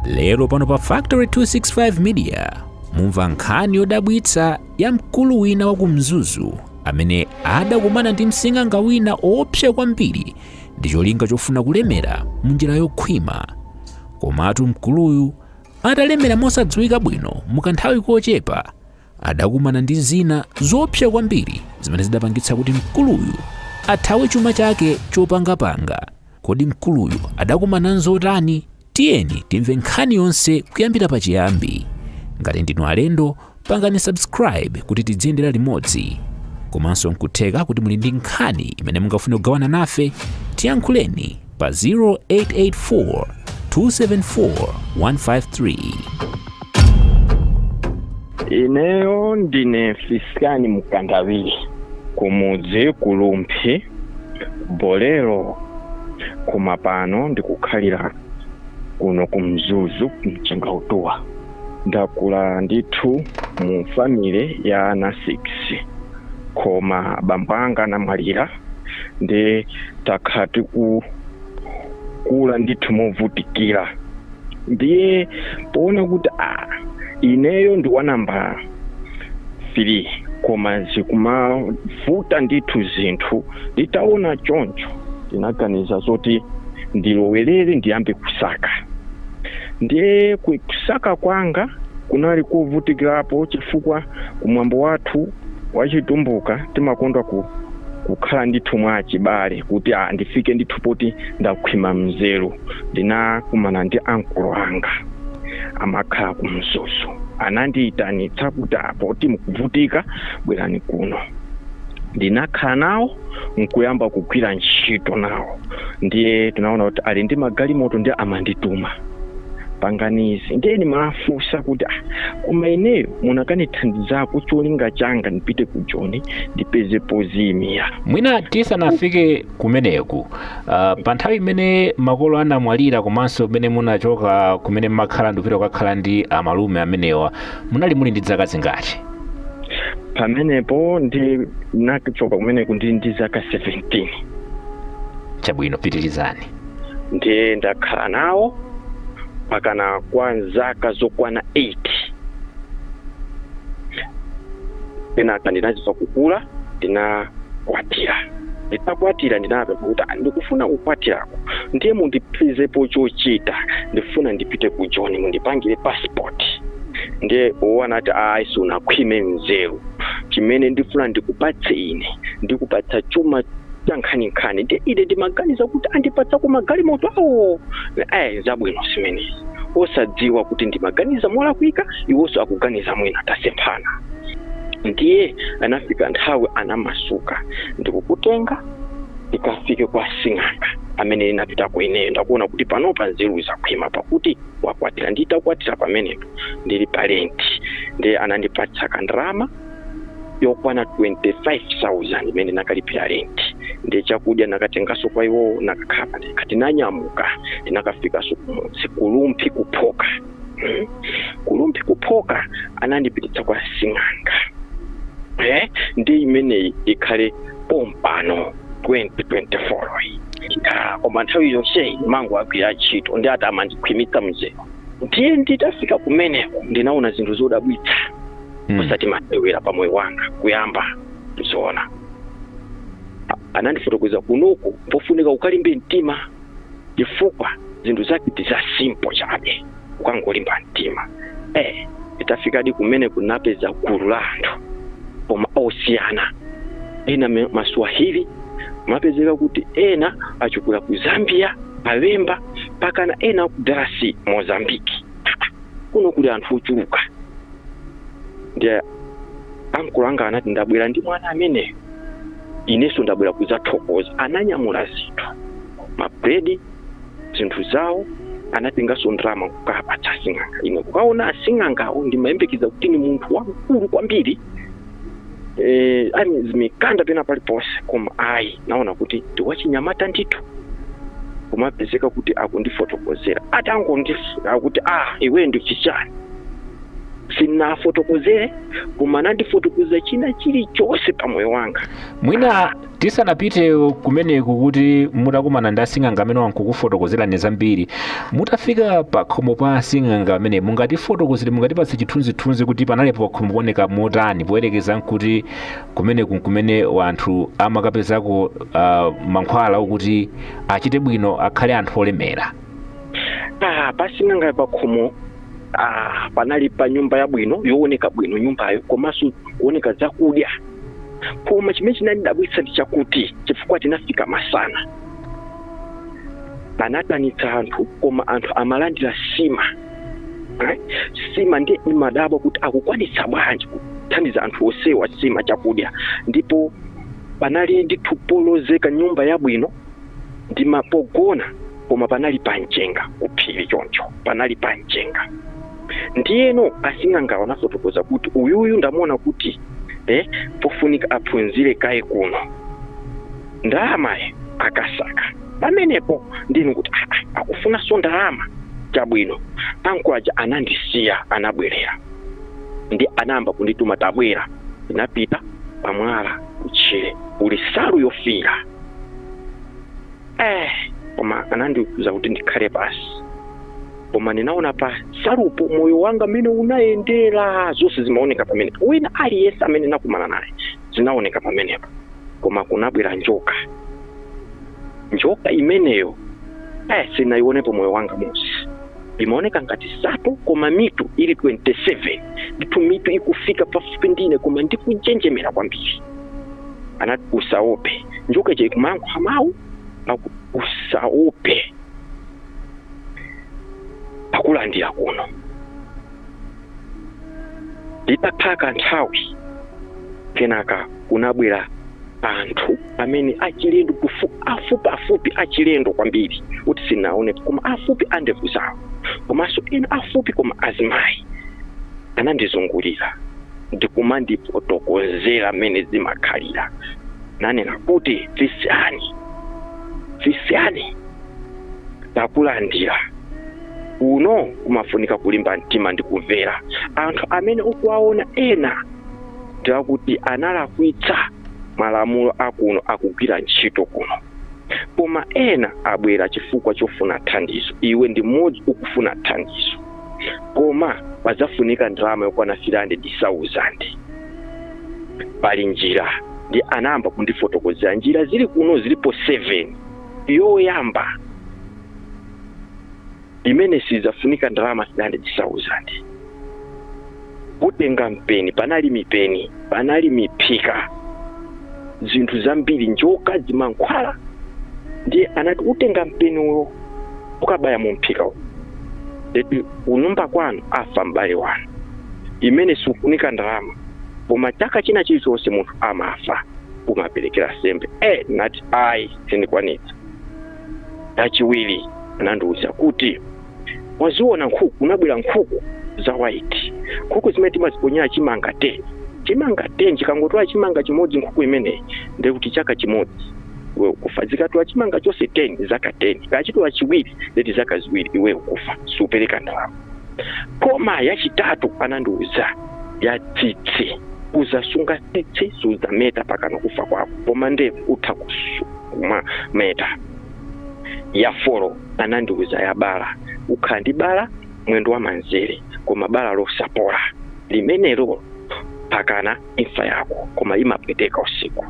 Lero pano pa Factory 265 Media mumva nkhani yodabwitsa ya mkulu wina wa kumzuzu amene adakumana ndi msing'anga wina opsa kwambiri ndi cholinga chofuna kulemera munjira yokhwima. Komatu mkuluyu atalemera mosadziwika bwino mukanthawi kochepa adakumana ndi zina zopsa kwambiri zimene zidapangitsa kuti mkuluyu athawe chuma chake chopangapanga. Kodi mkuluyu adakumana nzotani? Tiyeni timve nkhani yonse kuyambira pachiyambi. Ngati ndinu alendo pangani subscribe kuti tidziyendera limodzi. Komanso nkutheka kuti muli ndi nkhani imene mungafune kugawana nafe, tiyankhuleni pa 0884 274 153. Ineyo ndine Fiskani Mukandawili kumudzi Kulumphi Bolero, koma pano ndikukhalira kuno kumzuzu mchingautuwa. Ndakula ndithu mu family ya ana 6 koma bambanga namwalira ndi takhati kula ndithu movutikira. Ndiye poona kuti ineyo ndi wa namba 3 koma zikumavuta ndithu zinthu, nditaona choncho ndinaganiza zoti ndilowelere ndiyambe kusaka. Ndiye kusaka kwanga kunali kuvutikirapo chifukwa kumwambo wathu wachitumbuka timakondwa kukhala ndithu mwa chibale kuti ndifike ndithu poti ndakhwima mzeru. Ndinakumana ndi ankulu anga amakhala kumzuzu, anandiyitanitsa kuti poti mukuvutika bwerani kuno. Ndinakhala nawo nkuyamba kugwira ntchito nawo. Ndiye tinaona kuti ali ndi magalimoto ndi amandituma panganizi. Ndiye ndimafunsa kuti koma ineyo munakanithandizako cholinga changa ndipite ku Joni ndipeze pozimira. Mwina tisanafike kumeneku, pa nthawi imene makolo anamwalira komanso mmene munachoka kumene mmakhala ndipita kukakhala ndi amalume amenewa, munali muli ndi zaka zingati? Pamenepo ndinachoka kumeneku ndili ndi zaka 17. Chabwino, pitirizani. Ndiye ndakhala nawo pakana kwa zaka zokwana 8. Kenaka ndinachiza kukula, ndinakwatira. Nditakwatira ndinapempha kuti ndikufuna kukwatirako ndiye mundipezepo chochita, ndifuna ndipite ku Joni mundipangire passport. Ndiye anati sunakhwime mzeru, chimene ndifuna ndikupatse ine ndikupatsa chuma chankhanikhani. Ndiye ine ndimaganiza kuti andipatsa ku magalimoto awo. Zabwino zimenezi, osadziwa kuti ndimaganiza molakwika, iwonso akuganiza mwina tasemphana. Ndiye anafika nthawi anamasuka, ndikukutenga ndikafike kwa sing'anga amene inapitako ineyo. Ndakuona kuti panopa nzeru zakhwima pakuti wakwatira. Nditakwatira pamenepo ndili parenti. Ndiye anandipatsa kandrama yokwana 25,000 imene nakalipira renti. Ndiye chakudya nakatengaso kwa iwo nakakhala. Ndikati nanyamuka ndinakafika Kulumphi kuphoka. Kulumphi kuphoka anandipititsa kwa sing'anga. Ndi imene ikhale pompano 2024. Koma nthawi yonse mangu agwira ntchito ndi amandikhwimitsa mzeru. Ndiye nditafika kumeneko ndinaona zinthu zodabwitsa osati masewera pa moyo wanga kuyamba kuzoona. Anandifotokoza kunoku pofunika ukalimbe mtima chifukwa zinthu zake ndi za simple chabe, ukangolimba mtima. Itafika di kumene kunapeza gulu la anthu koma osiyana. Ena Maswahili, mapezeka kuti ena achokera ku Zambia, Pemba, pakana ena ku Darasi, Mozambiki. Kuno kuli anthu ochuluka. Ndiye ankulu anga anati ndabwera ndi mwana amene ineso ndabwera kuzathokoza. Ananyamula zinthu, mabredi, zinthu zawo, anatengaso ndrama kukapatsa sing'anga. Ine kukaona asing'angawo ndimayembekeza kuti ni munthu wamkulu kwambiri, zimikanda pena palipose, koma naona kuti ndi wachinyamata ndithu. Kumapezeka kuti akundifotokozera, atangondifuna kuti iwe ndi chichani. sinafotokozere koma nandifotokoza china chilichonse pa moyo wanga. Mwina tisanapite kumeneku kuti mutakumana ndi asing'anga amene wankukufotokozerani zambiri, mutafika pa khomo pa asing'anga amene mungatifotokozere, mungatipatse chithunzithunzi kuti panalipo pakhomo kuoneka motani poyerekeza nkuti kumene wanthu amakapezako mankhwala okuti achite bwino akhale anthu olemera. Pasing'anga pakhomo panali pa nyumba yabwino yooneka bwino nyumbayo, komanso kuoneka zakudya. Koma chimene chinandidabwitsa ndi chakuti chifukwa tinafika masana panatanitsa anthu, koma anthu amalandira sima. Sima ndi imadabwa kuti akukwanitsa bwanji kuthandiza anthu osewa sima chakudya. Ndipo panali ndi thupolozeka nyumba yabwino ndi mapogona, koma panali panjenga kuphiri choncho, panali panjenga. Ndiyeno asing'anga wanafotokoza kuti uyuyu ndamuona kuti pofunika aphunzire kaye kuno ndalamaye akasaka. Pamenepo ndinu kuti akufuna so ndalama chabwino. Anko aja anandisiya anabwerera, ndi anamba kundituma tabwera. Ndinapita pamwala kuchire uli salu yofira. Koma anandiuza kuti ndikhale pasi. Koma ninaona pa salupo moyo wanga mene unaendera, zonse zimaoneka pamene. Wina aliyense amene nakumana naye zinaoneka pamenepo. Koma kunabwera njoka. Njoka imeneyo sinayionepo moyo wanga monse. Imaoneka ngati sato, koma mitu ili 27. Nditu mitu ikufika pafupi ndine, koma ndikujenjemera kwambiri. Anati usaope. Njoka je kumangu hamau usaope. Akulandira kuno. Litapaka nthawi kenaka kunabwera anthu amene achilendo afupi achilendo kwambiri kuti sinaone, koma afupi andevu zawo, komanso ena afupi koma azimayi. Anandizungulira ndikumandifotokozera mmene zimakhalira. Nanena kuti visiyani takulandira uno kumafunika kulimba mtima ndi kumvera. Anthu amene ukuwaona ena ndakuti analakwitsa malamulo akuno akugwira ntchito kuno, koma ena abwera chifukwa chofuna thandizo. Iwe ndi mmodzi ukufuna thandizo, koma pazafunika ndalama yokwana 300,000. Pali njira, ndi anamba kundifotokozera njira zili kuno zilipo 7. Yoyamba imene sizafunika ndalama 300,000. Kutenga mpeni, panali mipeni, panali miphika, zinthu zambiri, njoka zimankhwala. Ndi anati utenga mpeni uwo ukabaya mu mphika uwo, eti unyumba kwanu afa mbale wanu. Imene sifunika ndalama, koma chaka china chilichonse munthu amafa umaperekera sembe. Nati ayi sindikwanitsa. Chachiwiri anandiuza kuti waziona nkhuku, kunabwera nkhuku za white. Nkhuku zimene timaziponyera chimanga 10. Chimanga 10 chikangotwala chimanga chimodzi nkhuku imeneyi, ndi kuti chaka chimodzi iwe ukufa. Zikatwala chimanga chose 10 zaka 10, kachitwala chiwiri ndeti zaka ziwiri iwe ukufa, supereka ndalama. Koma yachitatu anandiuza ya tsitsi. Uzasunga tsitsi suzameta paka nokufa kwako, koma ndevu utha kusuma meta. Ya 4 anandiuza ya bala. Ukhandi bala mwendo wa manzere, koma bala losapora limenelo pakana imfa yako, koma imapweteka usiku.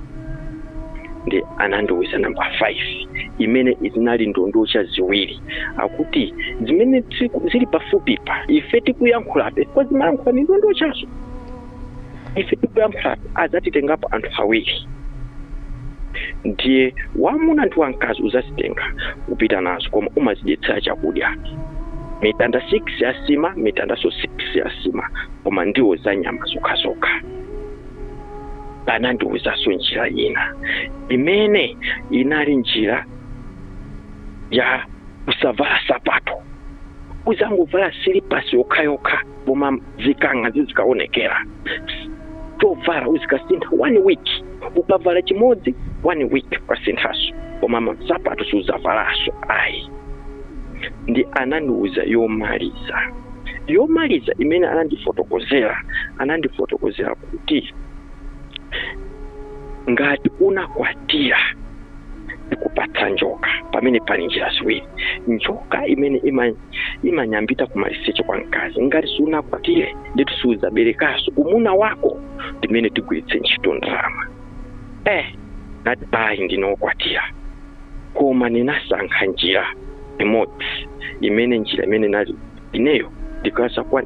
Ndi anandiuza namba 5 imene izinali ndondocha ziwiri, akuti zimene zili pafupi pa ife tikuyankhulabe, kwa zimayankhula ni ndondochazo. Ife tikuyankhulabe azatitengapo anthu awiri. Ndiye wamuna ndi wamkazi uzazitenga kupita nazo, koma umazidyetsera chakudya. Mitanda 6 ya sima, mitanda so 6 ya sima, koma ndiwo za nyama zokhazoka. Anandiuzaso njira ina imene inali njira ya kusavala sapato. Uzangovala silipasi yokhayoka, koma zikanga zizikaonekera. Tovala uzikasintha 1 week, ukavala chimodzi 1 week kasinthaso, koma sapato suzavalaso ayi. Ndi anandiuza yomaliza yomaliza imene anandifotokozera kuti ngati unakwatira kupatsa njoka pamene pali njira ziwiri. Njoka imene imanyambita kumaliseche kwa mkazi, ngati sunakwatire nditu suzaberekaso umuna wako ndimene tigwiritse ntchito ndalama. Nati ayi ndinokwatira, koma ninasankha njira imodzi imene njira imene nali ineyo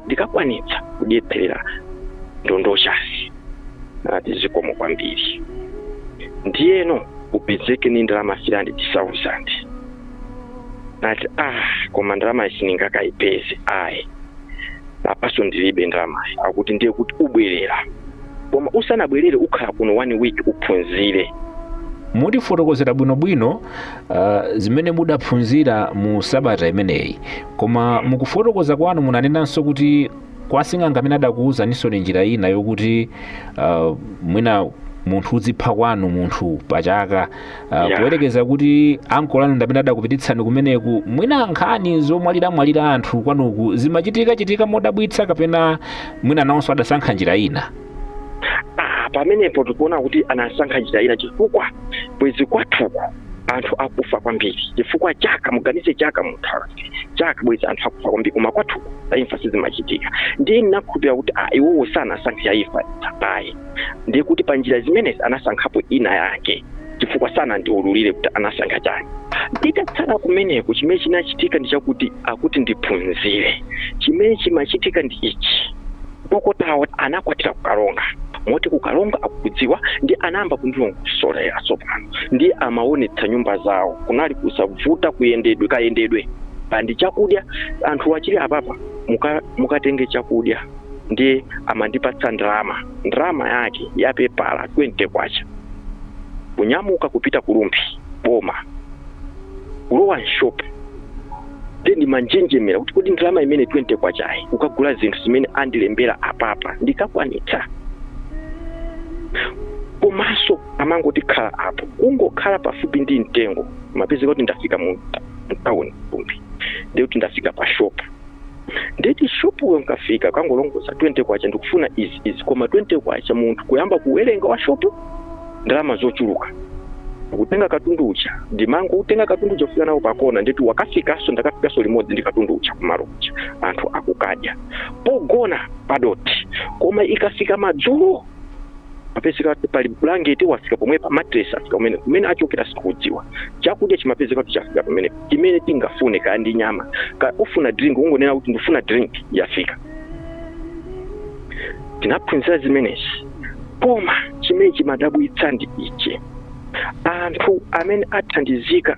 ndikakwanitsa kudyetserera ndondochasi. Nati zikomo kwambiri. Ndiyeno upezeke ni ndalama 300,000. Nati koma ndalama isindingakayipeze. Ayi apaso ndilibe ndalama. Akuti ndiye kuti ubwerera, koma usanabwerere ukhala kuno 1 week uphunzire. Mutifotokozera bwinobwino zimene mudaphunzira mu sabata imeneyi, koma mukufotokoza kwanu munanenanso kuti kwasing'anga amene adakuwuzaninso ni njira ina yokuti mwina munthu uzipha kwanu munthu pachaka, poyerekeza kuti uncle anu ndamene adakupititsani kumeneku mwina nkhani zomwalira anthu kwanuku zimachitika modabwitsa kapena mwina nawonso adasankha njira ina? Pamenepo tikuona kuti anasankha njira ina chifukwa bwezi kwathuku anthu akufa kwambiri, chifukwa chaka muganize chaka munthawi chaka bwezi anthu akufa kwambiri, koma kwathuku imfa sizimachitika. Ndiye ndinakhulupirira kuti iwowo sanasankha imfa. Ayi ndiye kuti pa njira zimenezi anasankhapo ina yake, chifukwa sana ndiululire kuti anasankha chani. Nditatsala kumeneko chimene chinachitika ndi chakuti akuti ndiphunzire. Chimene chimachitika ndi ichi: bokotawo anakwatira kukalonga, moti kukalonga akudziwa ndi anamba kundilongosolera tsopano, ndi amaonetsa nyumba zawo kunali kusavuta kayendedwe pandi chakudya. Anthu wachiri apapa mukatenge chakudya ndi amandipatsa ndalama yake yapepala 20 kwacha, kunyamuka kupita kulumpi boma kulowa nshope ndi manjenjemera kuti kodi ndalama imene 20 kwachayi ukagula zinthu zimene andilembera apapa ndikakwanitsa. Komanso amangoti khala apo kungokhala pafupi ndi mtengo, mapezi kuti ndafika mu town kumbi ndiye kuti ndafika pa shop. Ndeti shop nkafika kangolongoza 20 kwacha ndikufuna izi koma 20 kwacha munthu kuyamba kuwerenga wa shop ndalama zochuluka, kutenga katundu ucha ndimango utenga katundu ucha kufika nawo pakona. Ndeti wakafikaso ndakafikaso limodzi ndi katundu ucha kumalo ucha anthu akukadya pogona padoti, koma ikafika madzulo mapezeka pali blanket wafika pomwe pa mattress afika kumene achokera sikudziwa. Chakudya chimapezeka kuti chafika pamene imene tingafune kandi nyama ka ufuna drink ungonena kuti ndifuna drink yafika. Tinaphunzira zimenezi, koma chimene chimadabwitsa ndi ichi: anthu amene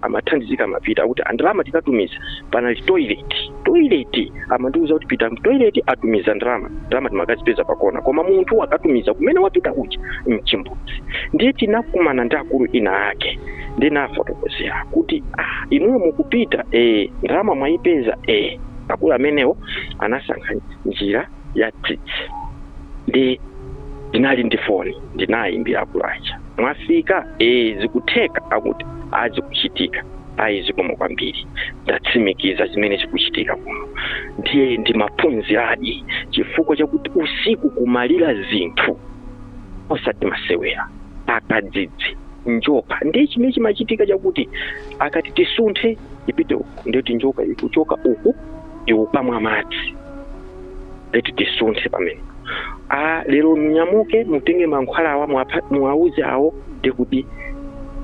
amathandizika mapita kuti andalama tikatumiza panali toilet amandiuza kuti pita toilet atumiza ndalama timakazipeza pakona, koma munthu akatumiza kumene wapita uchi mchimbudzi. Ndiye tinakumana ndi akulu ina ake ndinafotokozera kuti inuyo mukupita ndalama mwayipeza. Akulu amenewo anasankha njira ya tsitsi. Ndi ndinali ndi foni ndinayimbira akulu aja, mwafika zikutheka akuti azikuchitika. Zikomo kwambiri, ndatsimikiza zimene zikuchitika kuno. Ndiye ndimaphunziradi chifukwa chakuti usiku kumalira zinthu osati masewera, akadzidzi njoka ndiye chimene chimachitika chakuti akati tisunthe ipite uku, ndiye kuti njoka ikuchoka uku iupamwa madzi, ndeti tisunthe pamene. Lero mnyamuke mutenge mankhwalawa muwauze awo ndikuti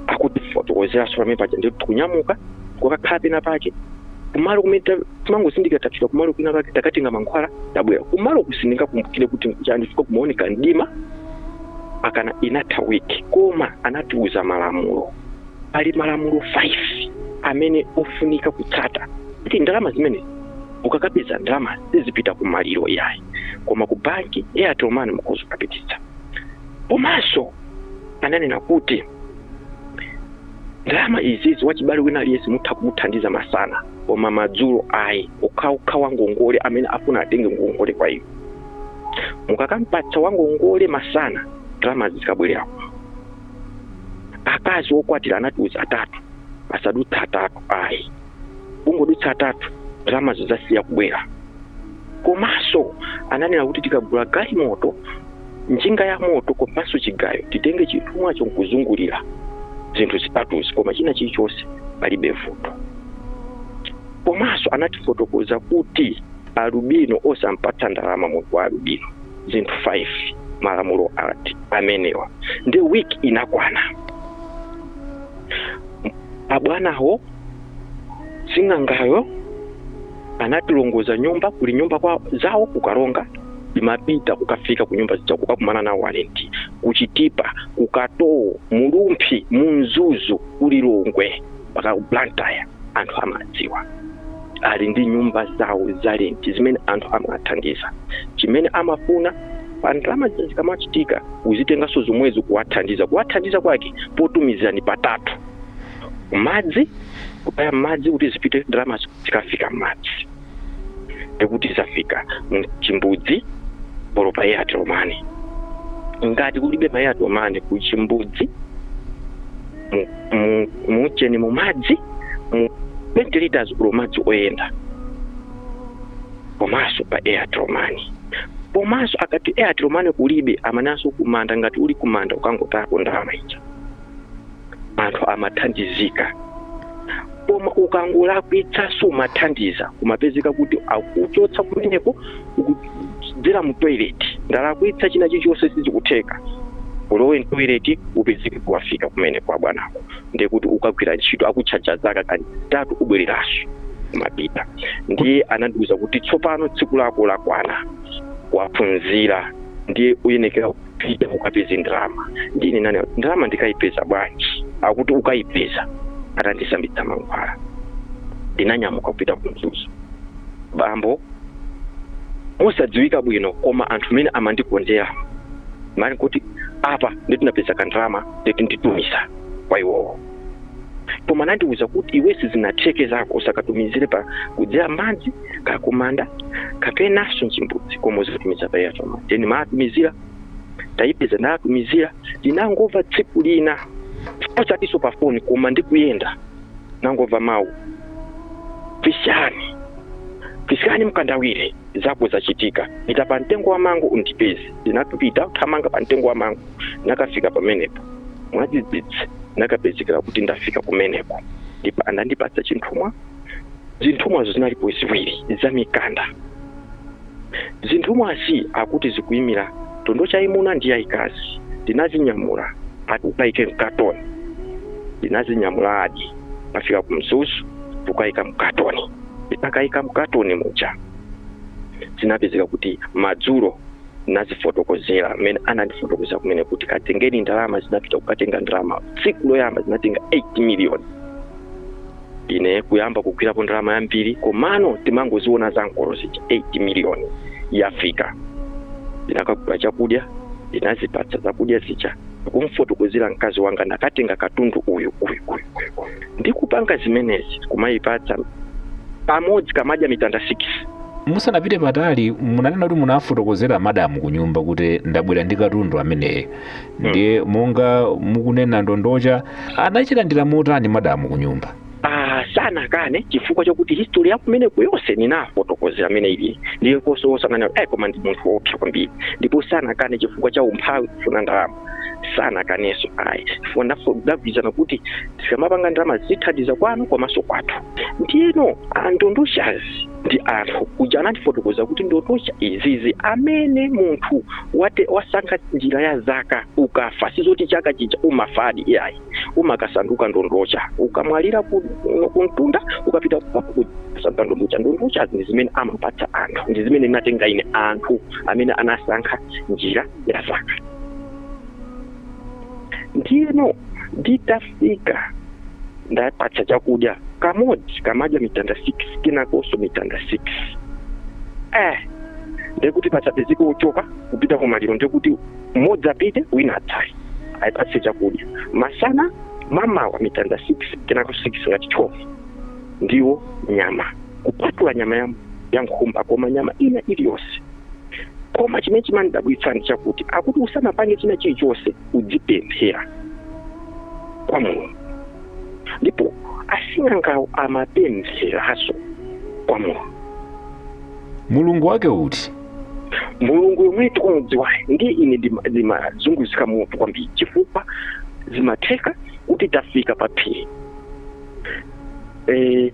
akuti fotokozera pamene paja ndikuti kunyamuka kwakakhala pena pake kumalo kumene timangosindika tafika kumalo kwina pake takatenga mankhwala tabwera kumalo kusindika kumbukire kuti chandifika kumaoneka ndima akana inatha wiki, koma anatiuza malamulo. Ali malamulo 5 amene ofunika kutsata kuti ndalama zimene ukakapeza ndalama zizipita kumaliro yayi, koma ku banki Airtel Money mukhoza kupititsa. Komanso ananena kuti ndalama izizi wachibale wina aliyesi mutha kumuthandiza masana, koma madzulo ukha wangongole amene afuna atenge ngongole kwa iwo. Mukakampatsa wangongole masana ndalama zikabwerera. Akazi okwatira anatiuza 3 asadutsa 3 ungodutsa 3 ndalama zizasiya kubwera. komanso ananena kuti tikagula galimoto njinga ya moto komanso chigayo titenge chitumwacho nkuzungulira zinthu zitatuzi koma china chilichonse palibe vuto. Komanso anatifotokoza kuti alubino osampatsa ndalama munthu wa alubino zinthu 5 malamulo ati amenewa. Ndi wiki inakwana abwanaho sing'angayo anatilongoza nyumba kuli nyumba kwa zawo kukaronga imapita kukafika ku nyumba zija kukakumana na walenti kuchitipa kukatoo mulumphi munzuzu kulilongwe paka Blantyre anthu amadziwa ali ndi nyumba zawo zalenti zimene anthu amathandiza chimene amafuna pandalama zikamachitika uzitenganso zomwezo kuwathandiza kwake potumizirani patatu madzi kupaya madzi kuti zipite ndalama zikafika madzi ekuti zafika mchimbudzi polo pa Airtel Money. Ngati kulibe pa Airtel Money ku chimbudzi mucheni mu madzi 20 liters polo madzi oyenda komanso pa Airtel Money. Komanso akati Airtel Money kulibe amananso kumanda ngati uli kumanda ukangotako ndalama ija anthu amathandizika. Koma ukangolakwitsa sumathandiza kumapezeka kuti akuchotsa kumeneko ukudzera mu toilet ndalakwitsa china chilichonse sichikutheka ulowe mtoilet upezeke kuwafika kumene kwa bwanako ndekuti ukagwira ntchito akutchaja zaka kani 3 ubwereraso kumapita. Ndiye anandiuza kuti tsopano tsiku lako lakwana waphunzira ndiye uyenekera kupita ukapeza ndalama. Ndine nani ndalama ndikayipeza bwanji akuti ukayipeza atandisambitsa mankhwala. Ndinanyamuka kupita kumzuzu bambo osadziwika bwino koma anthu mene amandikondera mani kuti apa nditinapeza kandalama nditumisa kwa iwowo. Koma nandiuza kuti iwesi zinatheke zako usakatumizire pa kudzera madzi kakumanda kapenaso mchimbudzi koma uzitumiza pa Airtel Money. Then maatumizira tayipeza ndatumizira ndinangova tsiku lina osatiso pa phone koma ndikuyenda nangova mawu pisani mkandawire zako zachitika ita pa mtengo wa mango undipeze. Ndinapita uthamanga pa mtengo wa mango nakafika pamenepo mwadzidzidzi nakapezekera kuti ndafika kumeneko ndipo andandipatsa chinthumwa. Zinthumwazo zinalipo ziwiri za mikanda. Zinthumwazi akuti zikuyimira tondo chaimuna ndi yayikazi. Ndinazinyamula ati ukaike mkatoni. Ndinazinyamula adi pafika kumzuzu ukaika mkatoni. Ndinakaika mkatoni muja zinapezeka kuti madzulo nazifotokozera mene anandifotokozera kumene kuti katengeni ndalama zinapita kukatenga ndalama tsiku loyamba zinatenga 8 million. Ine kuyamba kugwirapo ndalama yambiri komano timangoziona za nkolo zija 8 million yafika. Ndinakagula chakudya ndinazipatsa zakudya zija kumfotokozera mkazi wanga nakatenga katundu uyu ndikupanga zimenezi kumayipatsa pamodzi kamadya mitanda 6. Musanapite patali munanena kuti munafotokozera madamu kunyumba kuti ndabwera ndi katundu ameneyo. Ndiye monga mukunena ndondocha anachilandira motani madamu kunyumba? Sana kane chifukwa chokuti history yako mene kuyose ninafotokozera mene ili ndiye kososangana koma ndi munthu wopsa kwambiri ndipo sana kane chifukwa cha umphawi kufuna ndalama sana kaneso ayi ndavizana kuti tikamapanga ndalama zithandiza kwanu komanso kwathu. Ndiyeno ndondoshazi ndi anthu kuja anatifotokoza kuti ndondosha izizi amene munthu wasankha njira ya zaka ukafa sizoti chaka chija umafadi iyayi umakasanduka ndondosha ukamwalira kuntunda ukapita kusanduka ndondosha. Ndondosha ndi zimene amapatsa anthu ndi zimene natenga ine anthu amene anasankha njira ya zaka. Ndiyeno nditafika ndapatsa chakudya kamodzi kamadya mitanda 6 kinakonso mitanda 6. Ndekuti pasapezeke uchoka kupita kumaliro ndekuti mmodzi apite wina atsale ayipatse chakudya masana mamawa mitanda 6 kinako 6 ngati 12 ndiwo nyama kupatula nyama ya nkhumba koma nyama ina iliyonse. Koma chimene chimandidabwitsa ndi chakuti akuti usanapange china chilichonse udzipemphera kwa Mulungu. Ndipo asing'angawo amapempheraso kwa Mulungu. mulungu wake uti mulungu yomwe tikudziwa ndi ine zimazunguzika mutu kwambiri chifukwa zimatheka kuti tafika pa phiri.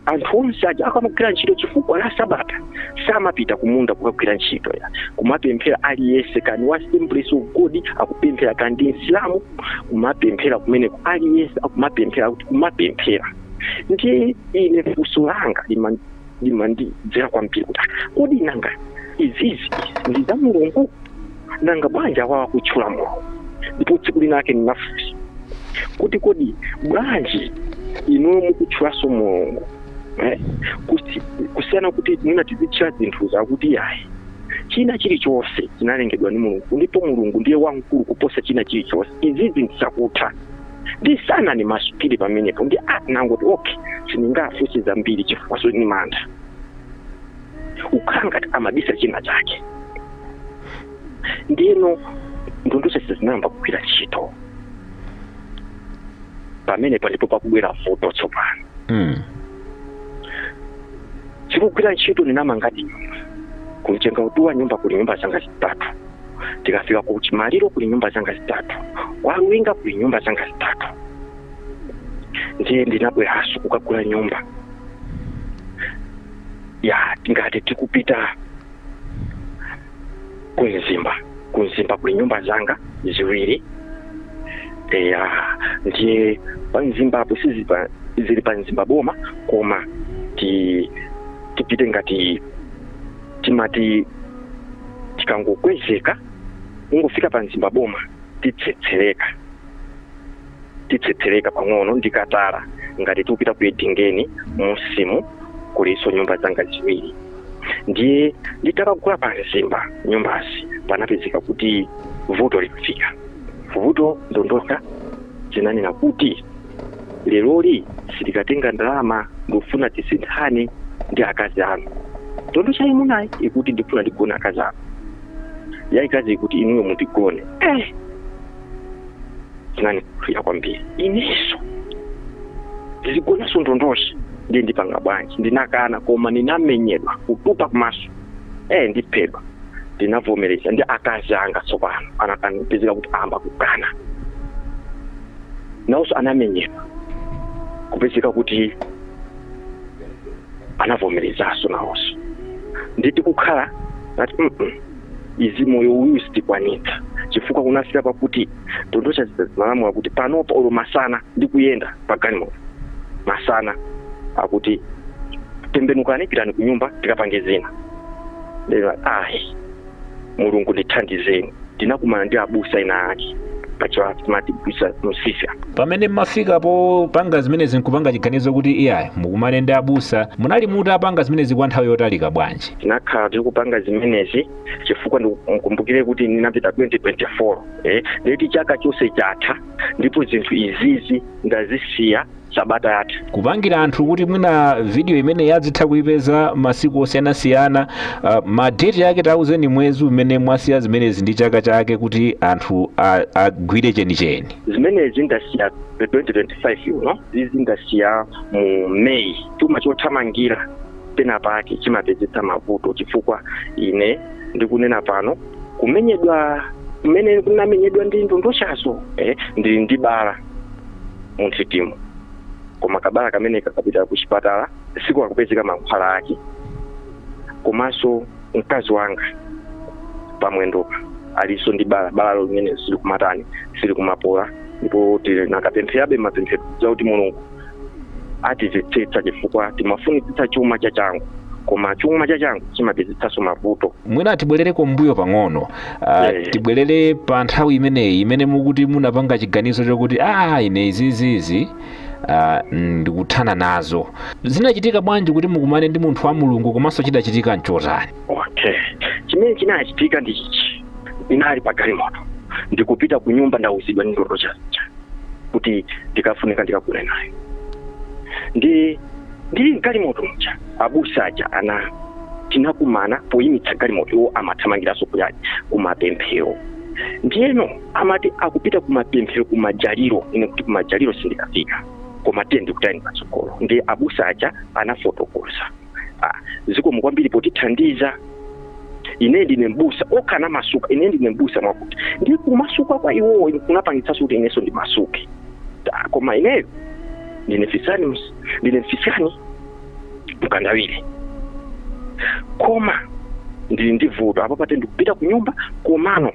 Anthu onse aja akamagwira ntchito chifukwa la sabata samapita kumunda kukagwira ntchito ya kumapemphera aliyense kani wa Assemblies of God akupemphera kandi Islamu kumapemphera kumeneko aliyense akumapemphera kuti kumapemphera. Ndi ine funso langa limandidzera kwambiri kuti kodi nanga izizi ndi za mulungu nanga bwanji awawa kutchula mulungu. Ndipo tsiku linake ndinafunsa kuti kodi bwanji ino mukutchulaso mulungu kusiyana kuti mwina tizitchula zinthu zakuti yayi china chilichonse chinalengedwa ni mulungu ndipo mulungu ndiye wamkulu kuposa china chilichonse. Izizi ndisakutha ndisana ni masupiri pamenepo ndi nangoti okay sindingafunse zambiri chifukwa so ni mantha ukhala ngati amabisa china chake. Ndino ndondose zinamba kugwira ntchito pamene palipo pakubwera vuto tsopano. Chikugwira ntchito ninamangati kumchenga utuwa nyumba kuli nyumba zanga zitatu, tikafika ku chimaliro kuli nyumba zanga zitatu, kwa Ruinga kuli nyumba zanga zitatu. Ndiye ndinabweraso kukagula nyumba ya ngati tikupita kunzimba kuli nyumba zanga ziwiri. Ndiye panzimba apo zili panzimba boma koma tipite ngati timati tikangokwezeka ungofika panzimba boma titsetsereka pang'ono ndikatala ngati tikupita kuyedingeni musimu kuliso nyumba zanga ziwiri. Ndiye nditakagula panzimba nyumbazi panapezeka kuti vuto likufika. Vuto ndondoka zinanena kuti leroli silikatenga ndalama ndofuna tisinthane ndi akazi anu. Tondo cha imunayi ikuti ndifuna ndigone akazi anu. Yaikazi ikuti inuyo mutigone. Zinani kuya kwambiri. Ineso ndizigona so ndondosha ndiye ndipanga bwanji. Ndinakana koma ninamenyedwa kutupa kumaso. Ndiphedwa. Ndinavomereza ndi akazi anga tsopano anakanipezeka kuti amba kukana. Nawso anamenyedwa kupezeka kuti anavomerezaso nawso. Nditi kukhala ngati izi moyo uyu sitikwanitsa chifukwa kunafika pakuti ndondosha zinalamula kuti panopa olo masana ndikuyenda paganimoto masana akuti tembenukani pitani kunyumba tikapange zina. Lero mulungu ndithandizeni ndinakumana ndi abusa ina ake pachiwa timati busa musisya. Pamene mmafikapo panga zimenezi nkupanga chiganizo kuti iyayi mukumane ndi abusa munali mutapanga zimenezi kwa nthawi yotalika bwanji? Tinakhala tikupanga zimenezi chifukwa ndikumbukire kuti ninapita 2024 ndeti chaka chose chatha ndipo zinthu izizi ndazisiya sabata yatha. Kupangira anthu kuti mwina video imene yadzitha kuipeza masiku osiyanasiyana madate yake tauzeni mwezi umene mwasiya zimenezi ndi chaka chake kuti anthu agwire chenicheni. Zimenezi ndasiya 2025 izi ndasiya mu May chuma chothamangira pena pake chimapezeka mavuto chifukwa ine ndikunena pano kumenyedwa kumene kunamenyedwa ndi ndondoshaso ndi ndibala muntitimu koma kabala kamene kakapita kuchipatala siku akupezeka mankhwala ake komanso mkazi wanga pamwendopa aliso ndi bala limene sili kumatani sili kumapola ndipo tinakapempherabe mapemphero kuti mulungu atizitsetsa chifukwa timafunitsitsa chuma chachangu koma chuma chachangu chimapezitsaso mavuto. Mwina tibwerereko mbuyo pang'ono tibwerere pa nthawi imeneyi imene mukuti munapanga chiganizo chokuti ine izizizi ndikuthana nazo. Zinachitika bwanji kuti mukumane ndi munthu wa mulungu komanso chidachitika nchotani? Chimene chinachitika ndi chichi. Inali pa galimoto ndikupita ku nyumba ndawuzidwa ndi ndondosha kuti ndikafunika ndikagule nayo. Ndi galimoto mcha abusa aja tinakumana poyimitsa galimoto amathamangiranso kuyadi kumapemphero. Ndiyeno amati akupita kumapemphero kumajaliro ine kuti kumajaliro sindikafika koma tende kutani patsogolo. Ndi abusa aja anafotokoza ziko mukwambiri potithandiza ine ndine mbusa okana masuka ine ndine mbusa mwakuti ndi kumasuka kwa iwo kunapangitsa kuti ineso ndi masuke koma ineyo ndine mfisani mkandawire koma ndili ndi vuto apo pate ndikupita ku nyumba komano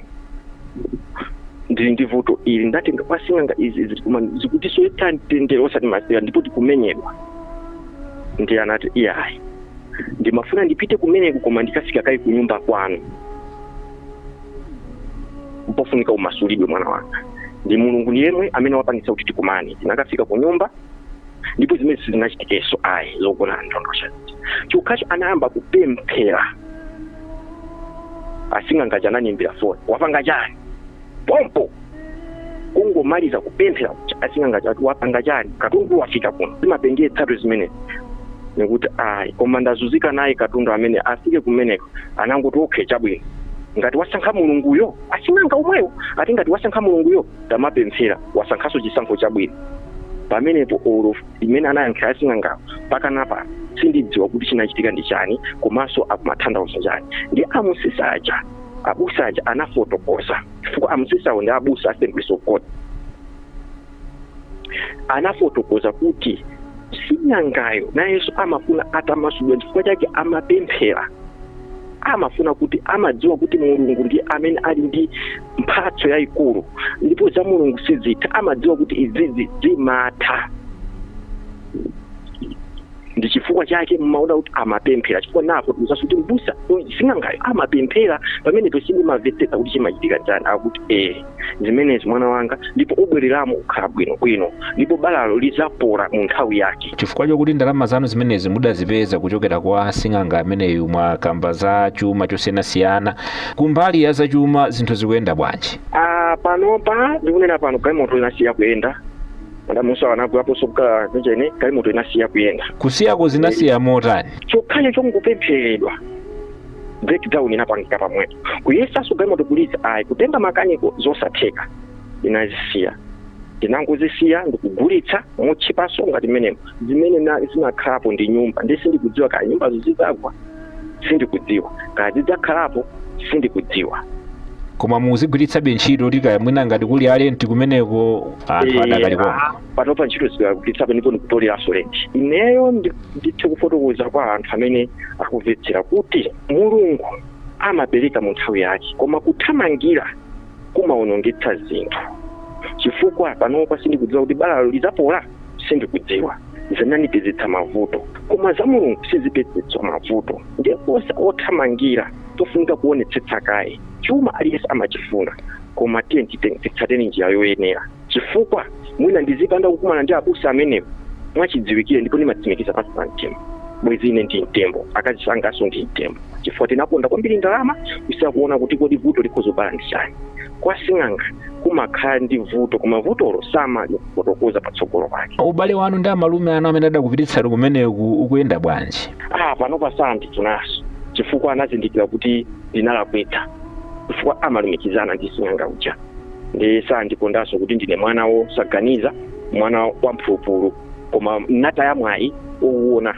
ndili ndi vuto ili ndatenga kwa sing'anga izi zikuti soyeta ntendere osati masira ndipo tikumenyedwa ndi anati iyayi ndimafuna ndipite kumeneko koma ndikafika kai ku nyumba kwanu mpofunika umasulidwe mwana wanga ndi mulungu ni yemwe amene wapangitsa kuti tikumane tinakafika ku nyumba ndipo zimene sizinachitikeso ayi zogona ndondosha chokhacho anayamba kupemphera asing'anga jananimbira foni wapanga chani pompo kungomaliza kupemphera asing'anga chati wapanga chani katundu wafika kuno zimapengere 3 zimene nikuti ayi koma ndazunzika naye katundu amene afike kumeneko anangoti okay chabwino ngati wasankha mulunguyo asing'anga umweyo ati ngati wasankha mulunguyo tamapemphera wasankhaso chisankho chabwino pamenepo olo imene anayankhira asing'anga pakanapa sindidziwa kuti chinachitika ndi chani komanso akumatanthauza chani ndi abusa aja anafotokoza chifukwa amusisawo ndi abusa Assemblies of God anafotokoza kuti sing'angayo nayenso amafuna atamasulidwa chifukwa chake amapemphera amafuna kuti amadziwa kuti mulungu ndi amene ali ndi mphatso yayikulu ndipo za mulungu sizitha amadziwa kuti izizi zimatha ndi chifukwa chake mmaona kuti amapemphera chifukwa napo kuti mbusa sing'angayo amapemphera pamene tosindi mavetseka kuti chimachitika chani akuti zimenezi mwana wanga ndipo ubwereramo ukhala bwino ndipo balalo lizapola mu nthawi yake chifukwa chokuti ndalama zanu zimenezi mudazipeza kuchokera kwa sing'anga ameneyu mwakamba za chuma chosiyanasiyana kumbali ya za chuma zinthu zikuyenda bwanji panopa ndikunena pano galimoto inasiya kuyenda ndamusa wanagwapo soka njene galimoto inasiya kuyenda kusiyako zinasiya motani chokhacho chongopempheredwa breakdown inapangika pamwepo kuyesaso galimoto kulitsa ayi kutenga makaniko zosatheka inazisiya ndinangozisiya ndikugulitsa mochipaso ngati menemo zimene zinakhalapo ndi nyumba ndisindikudziwa kaya nyumbazo zizagwa sindikudziwa kaya zidzakhalapo sindikudziwa koma muzigwiritsa ntchito likaya mwina ngati kuli alenti kumeneko anthu adakalipo panopa ntchito zikagwiritsa ndipo ndikutoleraso lenti ineyo ndithe kufotokoza kwa anthu amene akumvetsera kuti mulungu amapereka mu nthawi yake koma kuthamangira kumaonongetsa zinthu chifukwa panopa sindikudziwa kuti balalo lizapola sindikudziwa zinandipezetsa mavuto koma za mulungu sizipezetswa mavuto ndiposa othamangira tofunika kuonetsetsa kaye chuma aliyense amachifuna koma titsateni njira yoyenera chifukwa mwina ndizipanda kukumana ndi abusa amenewo mwachidziwikire ndipo ndimatsimikiza pansi pa mtima bwezi ine ndi mtembo akazi sangaso ndi mtembo chifukwa tinakonda kwambiri ndalama kusiya kuona kuti kodi vuto likhozobala ndi chani kwa sing'anga kumakhala ndi vuto koma vutolo samalifotokoza patsogolo pake ubale wanu ndi amalume anu amene adakupititsani kumeneku ukuyenda bwanji panopa sanditunaso chifukwa anazindikira kuti ndinalakwitsa chifukwa amalumikizana ndi sing'anga uja ndi sandikondanso kuti ndine mwana wosaganiza mwana wa mphulupulu koma nataya mwayi owuona